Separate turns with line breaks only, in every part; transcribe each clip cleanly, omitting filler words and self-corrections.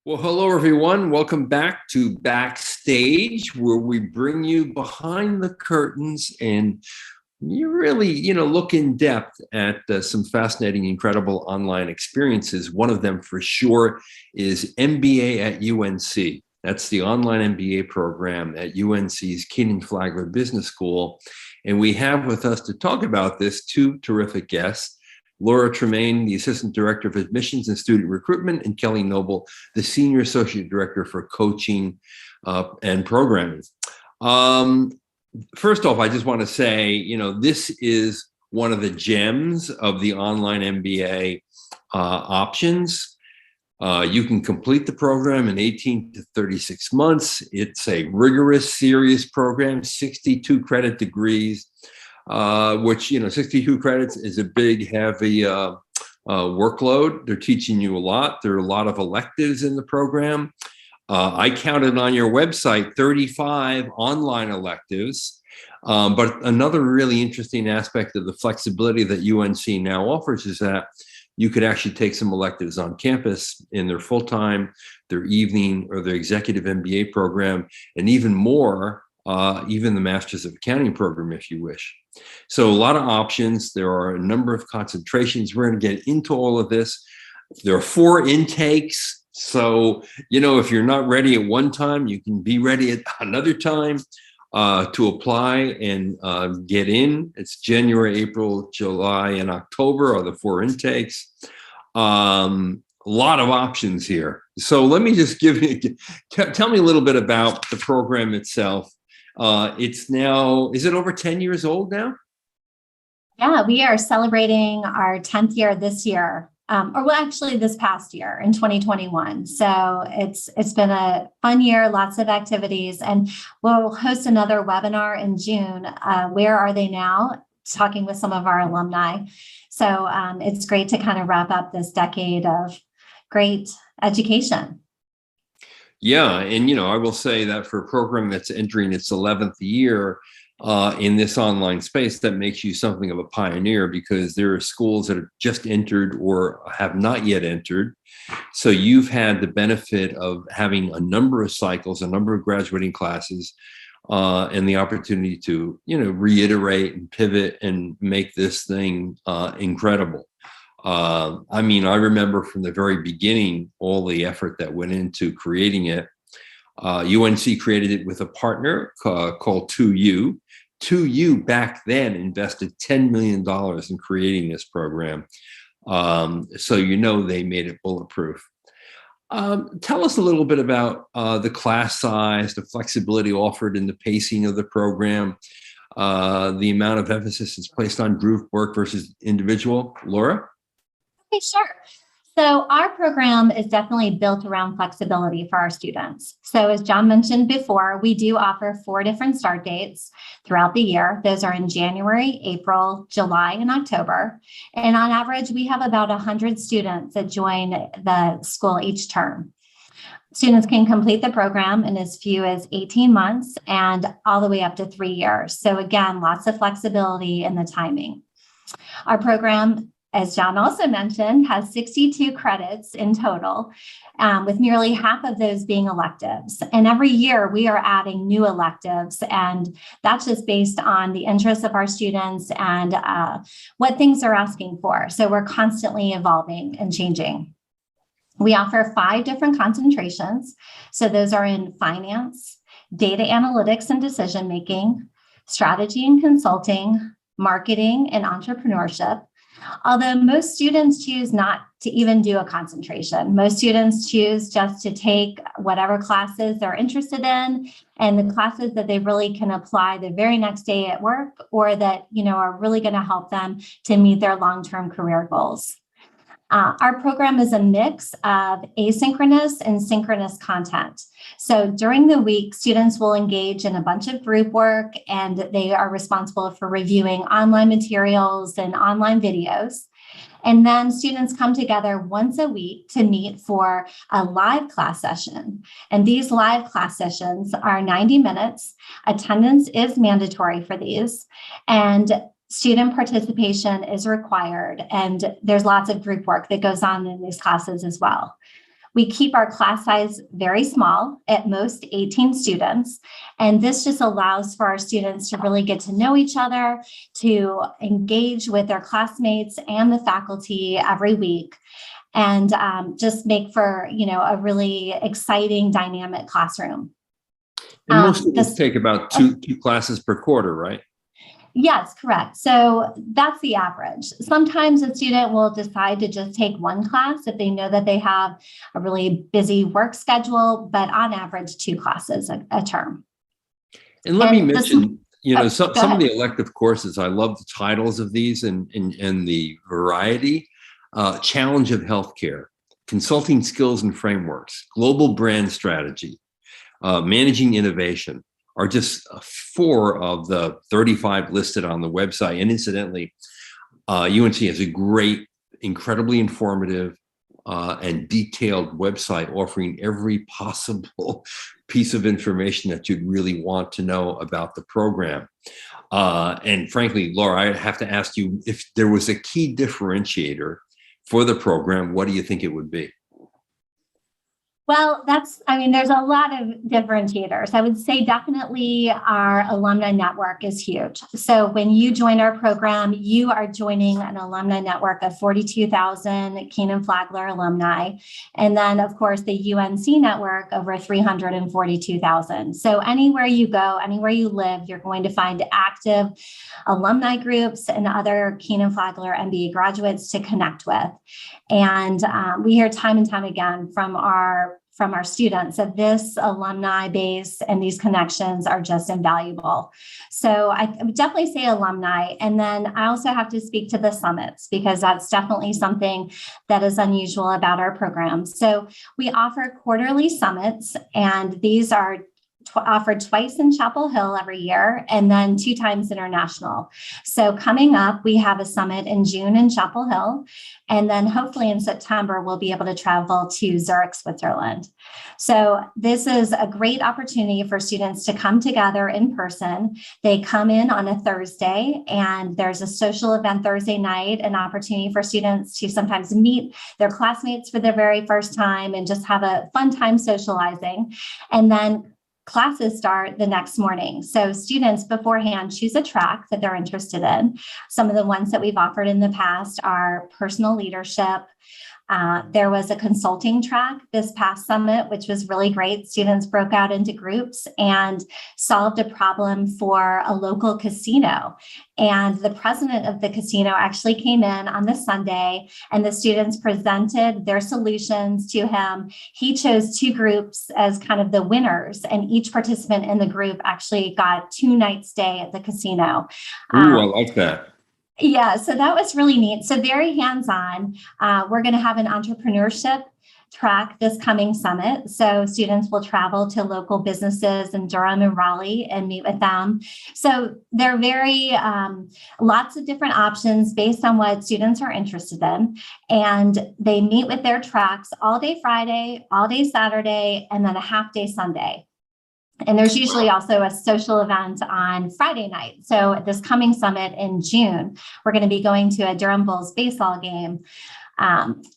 Well, hello, everyone. Welcome back to Backstage, where we bring you behind the curtains and you really, look in depth at some fascinating, incredible online experiences. One of them for sure is MBA at UNC. That's the Online MBA program at UNC's Kenan-Flagler Business School. And we have with us to talk about this two terrific guests. Laura Tremaine, the Assistant Director of Admissions and Student Recruitment, and Kelly Noble, the Senior Associate Director for Coaching and Programming. First off, I just want to say, this is one of the gems of the Online MBA options. You can complete the program in 18 to 36 months. It's a rigorous, serious program, 62 credit degrees. Which, 62 credits is a big, heavy workload. They're teaching you a lot. There are a lot of electives in the program. I counted on your website 35 online electives. But another really interesting aspect of the flexibility that UNC now offers is that you could actually take some electives on campus in their full-time, their evening, or their executive MBA program, and even more, even the Masters of Accounting program, if you wish. So a lot of options. There are a number of concentrations. We're going to get into all of this. There are 4 intakes. So, if you're not ready at one time, you can be ready at another time to apply and get in. It's January, April, July, and October are the 4 intakes. A lot of options here. So let me just tell me a little bit about the program itself. It's now, is it over 10 years old now?
Yeah, we are celebrating our 10th year this year, actually this past year in 2021. So it's been a fun year, lots of activities, and we'll host another webinar in June. Where are they now? Talking with some of our alumni. So it's great to kind of wrap up this decade of great education.
Yeah, and I will say that for a program that's entering its 11th year in this online space, that makes you something of a pioneer, because there are schools that have just entered or have not yet entered. So you've had the benefit of having a number of cycles, a number of graduating classes, and the opportunity to reiterate and pivot and make this thing incredible. I remember from the very beginning all the effort that went into creating it. UNC created it with a partner called 2U. 2U back then invested $10 million in creating this program. So they made it bulletproof. Tell us a little bit about the class size, the flexibility offered in the pacing of the program, the amount of emphasis is placed on group work versus individual. Laura?
Okay, sure. So our program is definitely built around flexibility for our students. So as John mentioned before, we do offer 4 different start dates throughout the year. Those are in January, April, July, and October. And on average, we have about 100 students that join the school each term. Students can complete the program in as few as 18 months and all the way up to 3 years. So again, lots of flexibility in the timing. Our program, as John also mentioned, has 62 credits in total, with nearly half of those being electives. And every year we are adding new electives, and that's just based on the interests of our students and what things they're asking for. So we're constantly evolving and changing. We offer 5 different concentrations. So those are in finance, data analytics and decision-making, strategy and consulting, marketing, and entrepreneurship. Although most students choose not to even do a concentration. Most students choose just to take whatever classes they're interested in, and the classes that they really can apply the very next day at work, or that are really going to help them to meet their long-term career goals. Our program is a mix of asynchronous and synchronous content. So during the week, students will engage in a bunch of group work, and they are responsible for reviewing online materials and online videos. And then students come together once a week to meet for a live class session. And these live class sessions are 90 minutes. Attendance is mandatory for these, and student participation is required, and there's lots of group work that goes on in these classes as well. We keep our class size very small, at most 18 students. And this just allows for our students to really get to know each other, to engage with their classmates and the faculty every week, and just make for, a really exciting, dynamic classroom.
And most of us take about two classes per quarter, right?
Yes, correct. So that's the average. Sometimes a student will decide to just take one class if they know that they have a really busy work schedule, but on average, 2 classes a term.
And let me mention, some of the elective courses, I love the titles of these and the variety. Challenge of Healthcare, Consulting Skills and Frameworks, Global Brand Strategy, Managing Innovation, are just 4 of the 35 listed on the website. And incidentally, UNC has a great, incredibly informative and detailed website offering every possible piece of information that you'd really want to know about the program. And frankly, Laura, I have to ask you, if there was a key differentiator for the program, what do you think it would be?
Well, there's a lot of differentiators. I would say definitely our alumni network is huge. So when you join our program, you are joining an alumni network of 42,000 Kenan-Flagler alumni. And then, of course, the UNC network, over 342,000. So anywhere you go, anywhere you live, you're going to find active alumni groups and other Kenan-Flagler MBA graduates to connect with. And we hear time and time again from our students that this alumni base and these connections are just invaluable. So I would definitely say alumni. And then I also have to speak to the summits, because that's definitely something that is unusual about our program. So we offer quarterly summits, and these are offered twice in Chapel Hill every year, and then 2 times international. So coming up, we have a summit in June in Chapel Hill, and then hopefully in September, we'll be able to travel to Zurich, Switzerland. So this is a great opportunity for students to come together in person. They come in on a Thursday, and there's a social event Thursday night, an opportunity for students to sometimes meet their classmates for the very first time and just have a fun time socializing. And then classes start the next morning. So students beforehand choose a track that they're interested in. Some of the ones that we've offered in the past are personal leadership. There was a consulting track this past summit, which was really great. Students broke out into groups and solved a problem for a local casino. And the president of the casino actually came in on the Sunday, and the students presented their solutions to him. He chose 2 groups as kind of the winners, and each participant in the group actually got 2 nights stay at the casino.
Ooh, I like that.
Yeah, so that was really neat. So very hands-on. We're going to have an entrepreneurship track this coming summit. So students will travel to local businesses in Durham and Raleigh and meet with them. So they're very, lots of different options based on what students are interested in. And they meet with their tracks all day Friday, all day Saturday, and then a half day Sunday. And there's usually also a social event on Friday night. So this coming summit in June, we're going to be going to a Durham Bulls baseball game.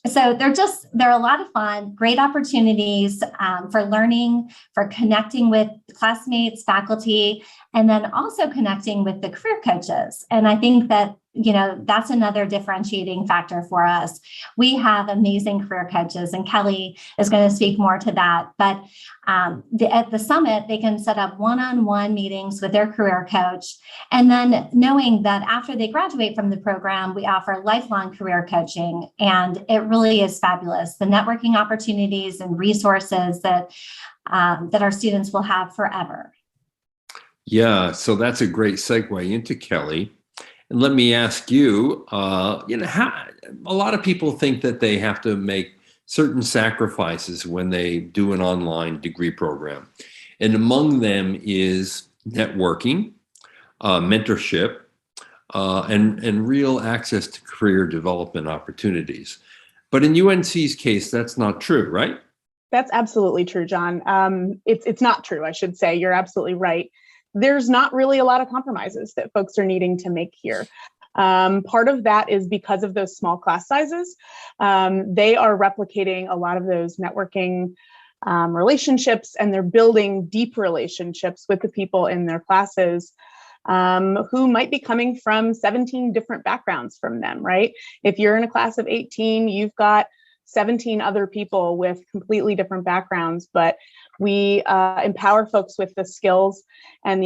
So they're a lot of fun, great opportunities for learning, for connecting with classmates, faculty, and then also connecting with the career coaches. And I think that, that's another differentiating factor for us. We have amazing career coaches, and Kelly is going to speak more to that. But at the summit, they can set up one-on-one meetings with their career coach. And then knowing that after they graduate from the program, we offer lifelong career coaching. And it really is fabulous. The networking opportunities and resources that our students will have forever.
Yeah, so that's a great segue into Kelly. And let me ask you, how a lot of people think that they have to make certain sacrifices when they do an online degree program. And among them is networking, mentorship, and real access to career development opportunities. But in UNC's case, that's not true, right?
That's absolutely true, John. It's not true, I should say. You're absolutely right. There's not really a lot of compromises that folks are needing to make here. Part of that is because of those small class sizes. They are replicating a lot of those networking relationships, and they're building deep relationships with the people in their classes who might be coming from 17 different backgrounds from them, right? If you're in a class of 18, you've got 17 other people with completely different backgrounds, but we empower folks with the skills and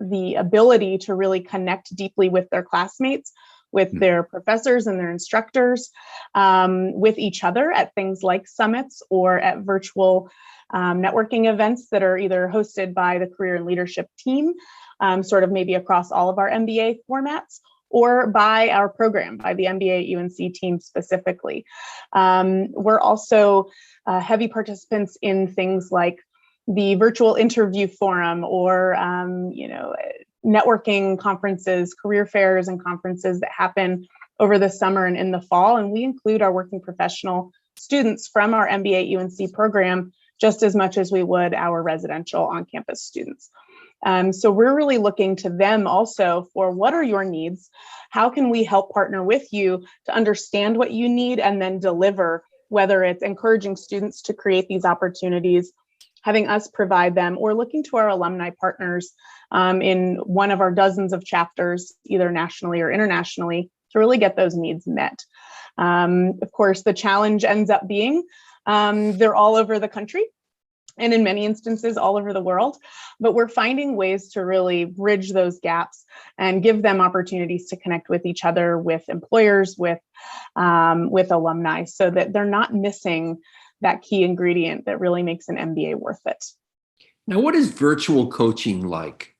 the ability to really connect deeply with their classmates, with their professors and their instructors, with each other at things like summits or at virtual networking events that are either hosted by the career and leadership team, sort of maybe across all of our MBA formats, or by our program, by the MBA at UNC team specifically. We're also heavy participants in things like the virtual interview forum, or networking conferences, career fairs and conferences that happen over the summer and in the fall. And we include our working professional students from our MBA at UNC program just as much as we would our residential on-campus students. So we're really looking to them also for, what are your needs? How can we help partner with you to understand what you need and then deliver, whether it's encouraging students to create these opportunities, having us provide them, or looking to our alumni partners in one of our dozens of chapters, either nationally or internationally, to really get those needs met. Of course, the challenge ends up being they're all over the country, and in many instances all over the world, but we're finding ways to really bridge those gaps and give them opportunities to connect with each other, with employers, with alumni, so that they're not missing that key ingredient that really makes an MBA worth it.
Now, what is virtual coaching like?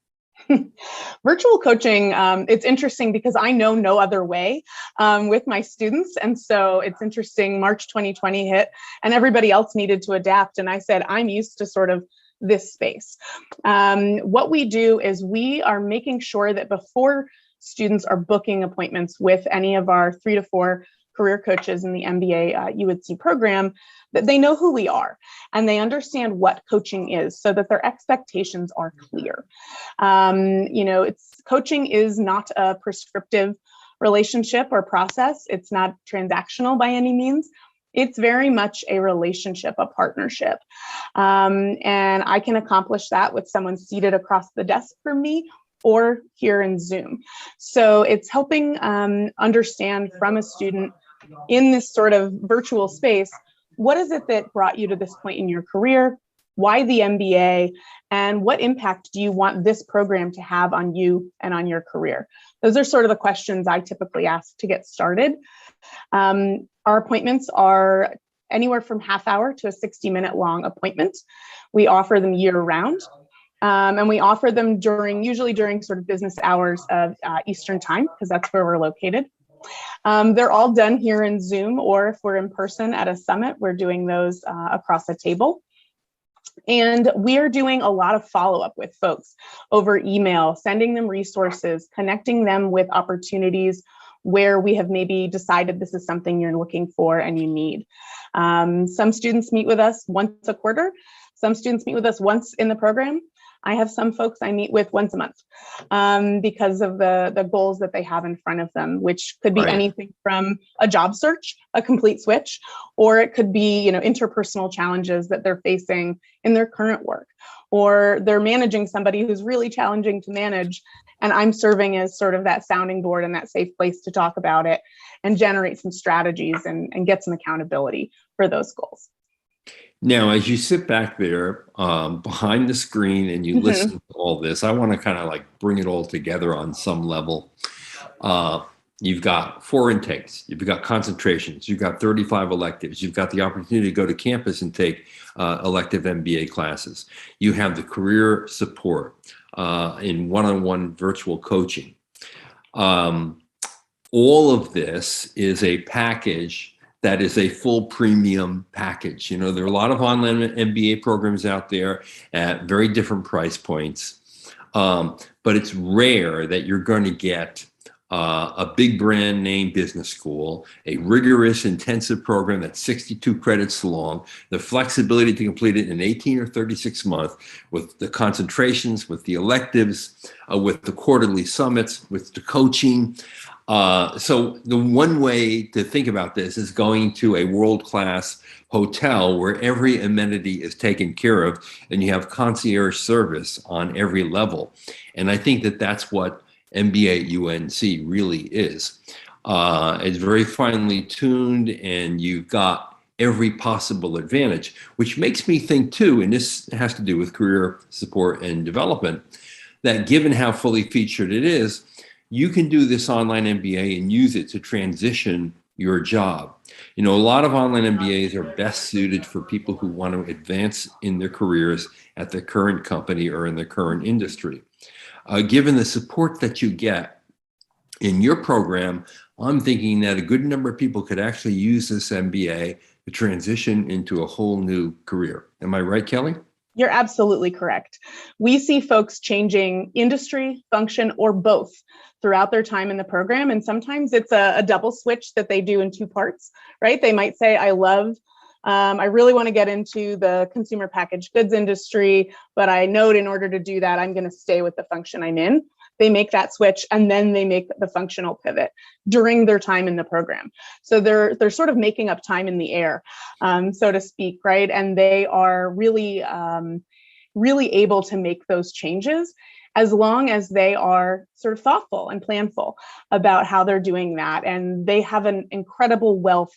Virtual coaching, it's interesting because I know no other way with my students. And so it's interesting, March 2020 hit and everybody else needed to adapt. And I said, I'm used to sort of this space. What we do is we are making sure that before students are booking appointments with any of our 3 to 4 career coaches in the MBA UNC program, that they know who we are and they understand what coaching is, so that their expectations are clear. Coaching is not a prescriptive relationship or process. It's not transactional by any means. It's very much a relationship, a partnership. And I can accomplish that with someone seated across the desk from me or here in Zoom. So it's helping understand from a student in this sort of virtual space, what is it that brought you to this point in your career? Why the MBA? And what impact do you want this program to have on you and on your career? Those are sort of the questions I typically ask to get started. Our appointments are anywhere from half hour to a 60-minute long appointment. We offer them year round. And we offer them usually during sort of business hours of Eastern time, because that's where we're located. They're all done here in Zoom, or if we're in person at a summit, we're doing those across a table. And we are doing a lot of follow-up with folks over email, sending them resources, connecting them with opportunities where we have maybe decided this is something you're looking for and you need. Some students meet with us once a quarter. Some students meet with us once in the program. I have some folks I meet with once a month because of the goals that they have in front of them, which could be anything from a job search, a complete switch, or it could be, interpersonal challenges that they're facing in their current work, or they're managing somebody who's really challenging to manage. And I'm serving as sort of that sounding board and that safe place to talk about it and generate some strategies and get some accountability for those goals.
Now, as you sit back there behind the screen and you listen to all this, I want to kind of like bring it all together on some level. You've got 4 intakes, you've got concentrations, you've got 35 electives, you've got the opportunity to go to campus and take elective MBA classes. You have the career support in one-on-one virtual coaching. All of this is a package that is a full premium package. There are a lot of online MBA programs out there at very different price points, but it's rare that you're going to get a big brand name business school, a rigorous, intensive program that's 62 credits long, the flexibility to complete it in 18 or 36 months, with the concentrations, with the electives, with the quarterly summits, with the coaching. So the one way to think about this is going to a world-class hotel where every amenity is taken care of and you have concierge service on every level. And I think that that's what MBA at UNC really is. It's very finely tuned and you've got every possible advantage, which makes me think too, and this has to do with career support and development, that given how fully featured it is, you can do this online MBA and use it to transition your job. You know, a lot of online MBAs are best suited for people who want to advance in their careers at their current company or in their current industry. Given the support that you get in your program, I'm thinking that a good number of people could actually use this MBA to transition into a whole new career. Am I right, Kelly?
You're absolutely correct. We see folks changing industry, function, or both throughout their time in the program. And sometimes it's a double switch that they do in two parts, right? They might say, I really want to get into the consumer packaged goods industry, but I know in order to do that, I'm going to stay with the function I'm in. They make that switch and then they make the functional pivot during their time in the program. So they're sort of making up time in the air, so to speak, right? And they are really, really able to make those changes as long as they are sort of thoughtful and planful about how they're doing that. And they have an incredible wealth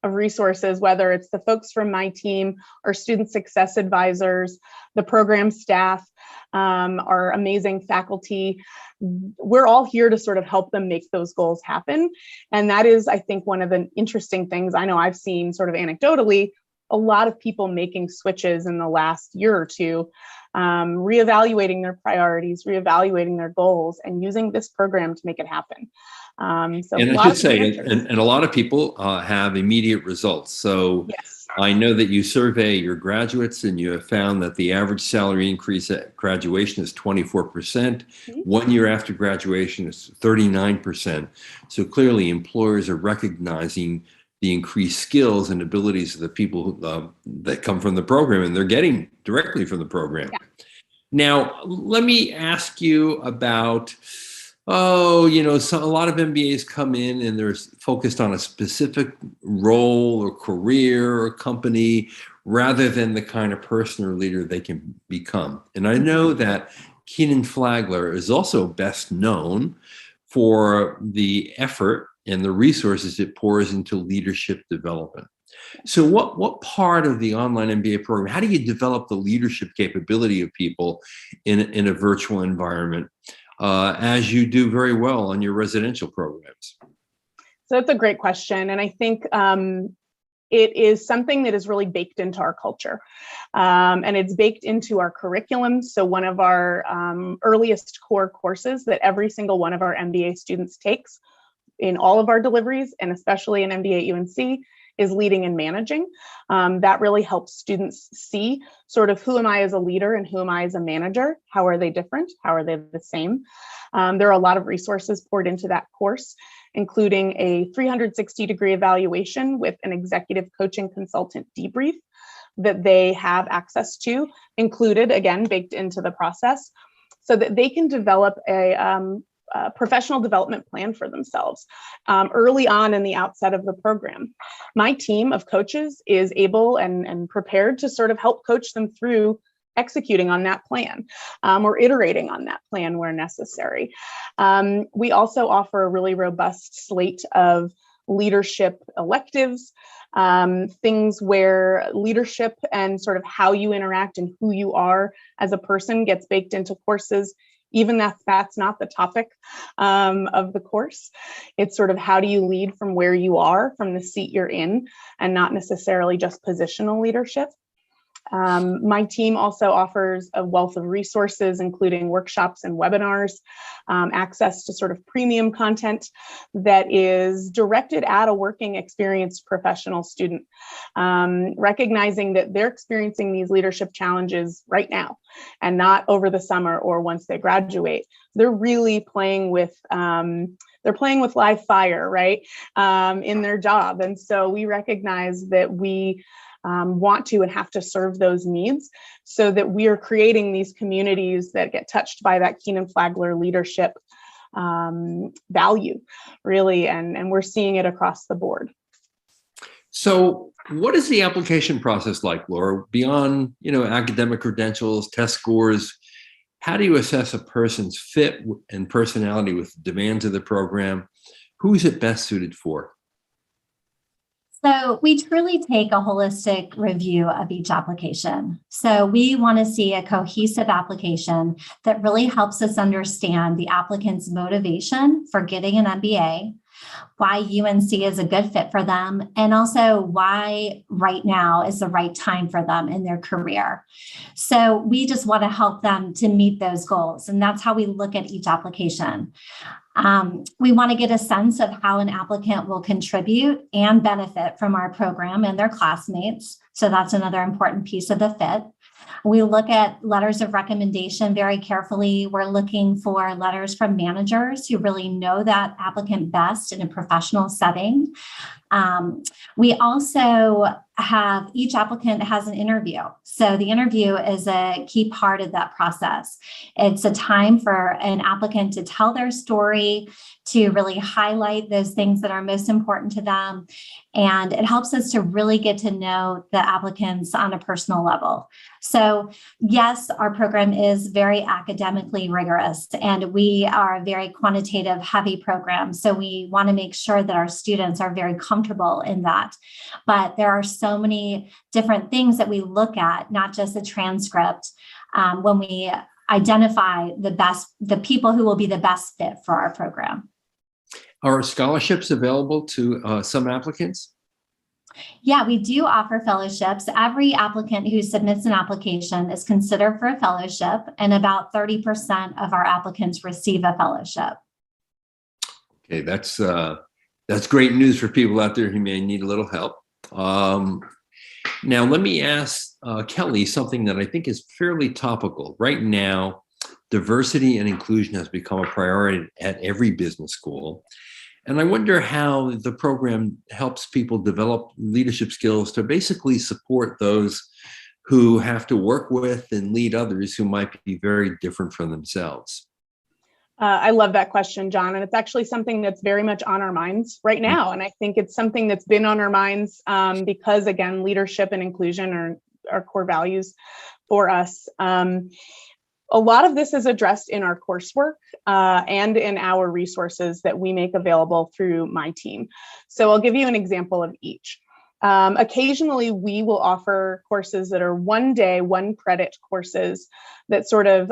of resources, whether it's the folks from my team or student success advisors, the program staff, our amazing faculty. We're all here to sort of help them make those goals happen. And that is, I think, one of the interesting things I know I've seen sort of anecdotally, a lot of people making switches in the last year or two, reevaluating their priorities, reevaluating their goals, and using this program to make it happen. So
and I should say, and a lot of people have immediate results. So yes. I know that you survey your graduates and you have found that the average salary increase at graduation is 24%. Mm-hmm. 1 year after graduation is 39%. So clearly employers are recognizing the increased skills and abilities of the people that come from the program, and they're getting directly from the program. Yeah. Now, let me ask you about, so a lot of MBAs come in and they're focused on a specific role or career or company rather than the kind of person or leader they can become. And I know that Kenan-Flagler is also best known for the effort and the resources it pours into leadership development. So what part of the online MBA program, how do you develop the leadership capability of people in a virtual environment, as you do very well on your residential programs?
So that's a great question. And I think it is something that is really baked into our culture. And it's baked into our curriculum. So one of our earliest core courses that every single one of our MBA students takes in all of our deliveries, and especially in MBA at UNC, is leading and managing. That really helps students see sort of who am I as a leader and who am I as a manager? How are they different? How are they the same? There are a lot of resources poured into that course, including a 360-degree evaluation with an executive coaching consultant debrief that they have access to, included, again, baked into the process, so that they can develop a professional development plan for themselves early on in the outset of the program. My team of coaches is able and prepared to sort of help coach them through executing on that plan or iterating on that plan where necessary. We also offer a really robust slate of leadership electives, things where leadership and sort of how you interact and who you are as a person gets baked into courses. Even that's not the topic of the course. It's sort of how do you lead from where you are, from the seat you're in, and not necessarily just positional leadership. My team also offers a wealth of resources, including workshops and webinars, access to sort of premium content that is directed at a working experienced professional student, recognizing that they're experiencing these leadership challenges right now and not over the summer or once they graduate. They're really playing with they're playing with live fire, right, in their job. And so we recognize that we want to and have to serve those needs, so that we are creating these communities that get touched by that Kenan-Flagler leadership value, really, and we're seeing it across the board.
So what is the application process like, Laura? Beyond, academic credentials, test scores, how do you assess a person's fit and personality with the demands of the program? Who is it best suited for?
So we truly take a holistic review of each application. So we want to see a cohesive application that really helps us understand the applicant's motivation for getting an MBA, why UNC is a good fit for them, and also why right now is the right time for them in their career. So we just want to help them to meet those goals. And that's how we look at each application. We want to get a sense of how an applicant will contribute and benefit from our program and their classmates. So that's another important piece of the fit. We look at letters of recommendation very carefully. We're looking for letters from managers who really know that applicant best in a professional setting. We also have, each applicant has an interview. So the interview is a key part of that process. It's a time for an applicant to tell their story, to really highlight those things that are most important to them. And it helps us to really get to know the applicants on a personal level. So yes, our program is very academically rigorous, and we are a very quantitative heavy program. So we want to make sure that our students are very comfortable in that. But there are so many different things that we look at, not just the transcript, when we identify the people who will be the best fit for our program.
Are scholarships available to some applicants?
Yeah, we do offer fellowships. Every applicant who submits an application is considered for a fellowship, and about 30% of our applicants receive a fellowship.
Okay, that's great news for people out there who may need a little help. Now, let me ask Kelly something that I think is fairly topical. Right now, diversity and inclusion has become a priority at every business school. And I wonder how the program helps people develop leadership skills to basically support those who have to work with and lead others who might be very different from themselves.
I love that question, John. And it's actually something that's very much on our minds right now. And I think it's something that's been on our minds because, again, leadership and inclusion are core values for us. A lot of this is addressed in our coursework and in our resources that we make available through my team. So I'll give you an example of each. Occasionally, we will offer courses that are 1 day, 1 credit courses that sort of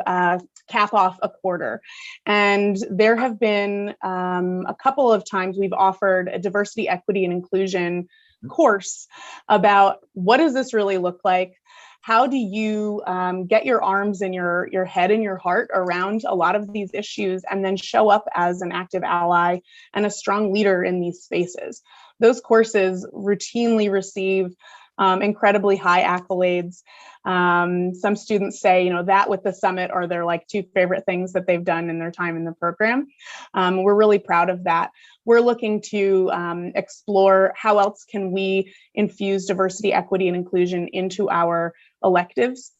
cap off a quarter. And there have been a couple of times we've offered a diversity, equity, and inclusion course about what does this really look like? How do you get your arms and your head and your heart around a lot of these issues, and then show up as an active ally and a strong leader in these spaces? Those courses routinely receive incredibly high accolades. Some students say, that with the summit are their 2 favorite things that they've done in their time in the program. We're really proud of that. We're looking to explore how else can we infuse diversity, equity, and inclusion into our electives.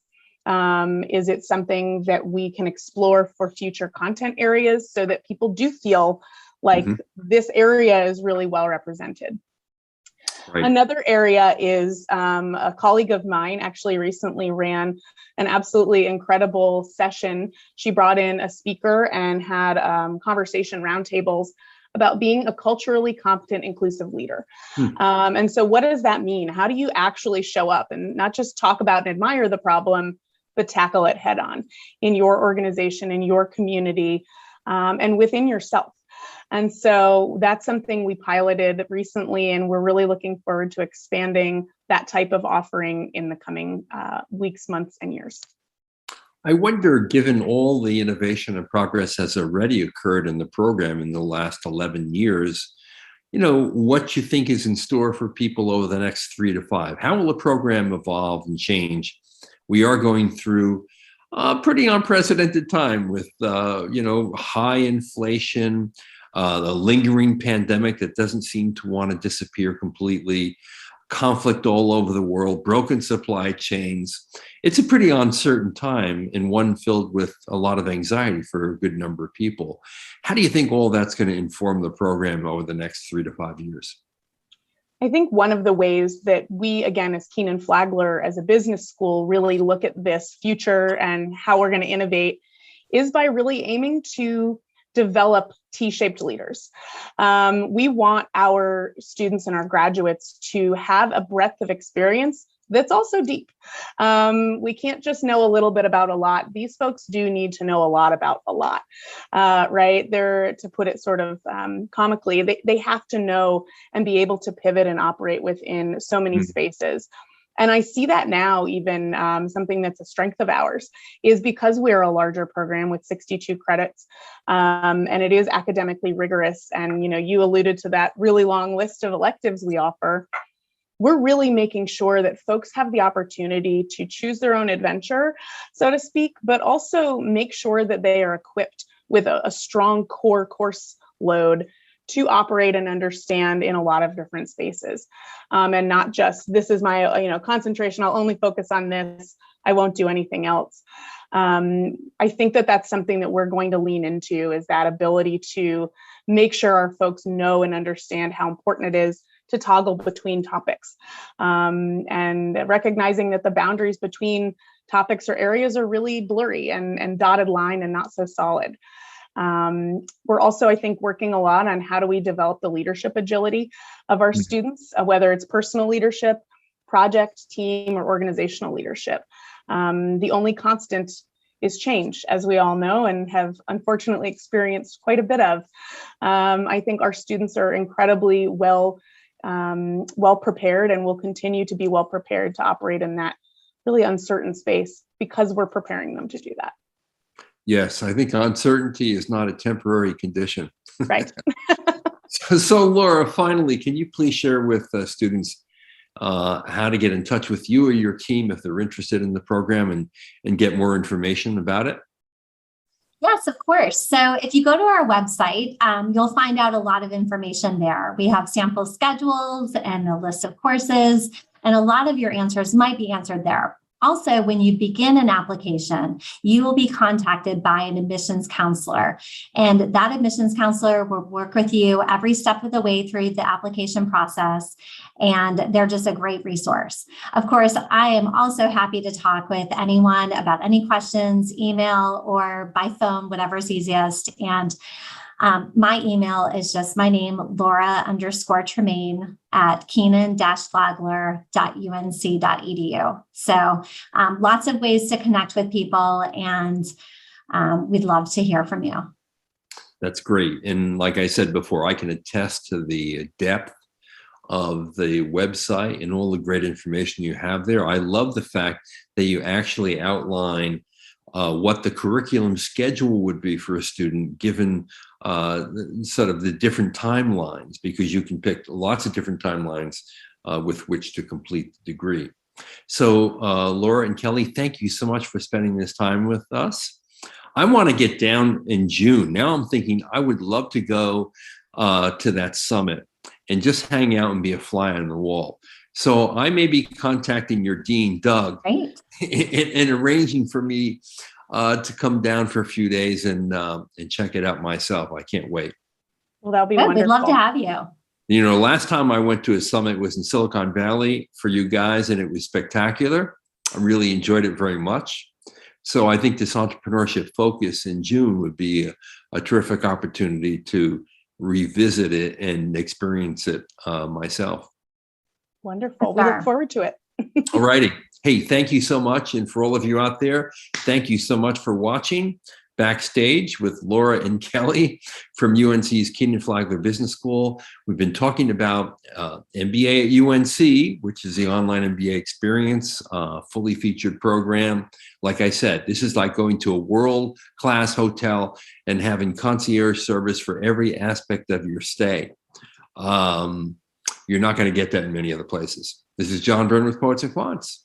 Is it something that we can explore for future content areas so that people do feel like this area is really well represented? Right. Another area is a colleague of mine actually recently ran an absolutely incredible session. She brought in a speaker and had conversation roundtables about being a culturally competent, inclusive leader. And so what does that mean? How do you actually show up and not just talk about and admire the problem, but tackle it head on in your organization, in your community, and within yourself? And so that's something we piloted recently, and we're really looking forward to expanding that type of offering in the coming weeks, months, and years.
I wonder, given all the innovation and progress has already occurred in the program in the last 11 years, what you think is in store for people over the next 3 to 5. How will the program evolve and change? We are going through a pretty unprecedented time with, high inflation, the lingering pandemic that doesn't seem to want to disappear completely, conflict all over the world, broken supply chains. It's a pretty uncertain time, and one filled with a lot of anxiety for a good number of people. How do you think all that's going to inform the program over the next 3 to 5 years?
I think one of the ways that we, again, as Kenan-Flagler, as a business school, really look at this future and how we're going to innovate is by really aiming to develop T-shaped leaders. We want our students and our graduates to have a breadth of experience that's also deep. We can't just know a little bit about a lot. These folks do need to know a lot about a lot, right? They're, to put it sort of comically, they have to know and be able to pivot and operate within so many spaces. And I see that now, even something that's a strength of ours is because we're a larger program with 62 credits, and it is academically rigorous. And, you alluded to that really long list of electives we offer. We're really making sure that folks have the opportunity to choose their own adventure, so to speak, but also make sure that they are equipped with a strong core course load to operate and understand in a lot of different spaces, and not just, this is my concentration, I'll only focus on this, I won't do anything else. I think that that's something that we're going to lean into, is that ability to make sure our folks know and understand how important it is to toggle between topics, and recognizing that the boundaries between topics or areas are really blurry and dotted line and not so solid. We're also, I think, working a lot on how do we develop the leadership agility of our students, whether it's personal leadership, project, team, or organizational leadership. The only constant is change, as we all know and have unfortunately experienced quite a bit of. I think our students are incredibly well prepared and will continue to be well prepared to operate in that really uncertain space because we're preparing them to do that.
Yes, I think uncertainty is not a temporary condition.
Right.
So, Laura, finally, can you please share with students how to get in touch with you or your team if they're interested in the program and get more information about it?
Yes, of course. So if you go to our website, you'll find out a lot of information there. We have sample schedules and a list of courses, and a lot of your answers might be answered there. Also, when you begin an application, you will be contacted by an admissions counselor, and that admissions counselor will work with you every step of the way through the application process, and they're just a great resource. Of course, I am also happy to talk with anyone about any questions, email or by phone, whatever's easiest. And my email is just my name, Laura_Tremaine at Kenan-Flagler.unc.edu. So lots of ways to connect with people, and we'd love to hear from you.
That's great. And like I said before, I can attest to the depth of the website and all the great information you have there. I love the fact that you actually outline what the curriculum schedule would be for a student given sort of the different timelines, because you can pick lots of different timelines with which to complete the degree. So Laura and Kelly, thank you so much for spending this time with us. I want to get down in June. Now I'm thinking I would love to go to that summit and just hang out and be a fly on the wall. So I may be contacting your dean, Doug,
Great.
and arranging for me to come down for a few days and check it out myself. I can't wait.
Well, that'll be
Good.
wonderful.
We'd love to have you.
Last time I went to a summit was in Silicon Valley for you guys, and it was spectacular. I really enjoyed it very much. So I think this entrepreneurship focus in June would be a terrific opportunity to revisit it and experience it myself.
Wonderful. We look forward to it.
All righty. Hey, thank you so much. And for all of you out there, thank you so much for watching Backstage with Laura and Kelly from UNC's Kenan-Flagler Business School. We've been talking about MBA at UNC, which is the online MBA experience, fully featured program. Like I said, this is like going to a world-class hotel and having concierge service for every aspect of your stay. You're not going to get that in many other places. This is John Byrne with Poets and Quants.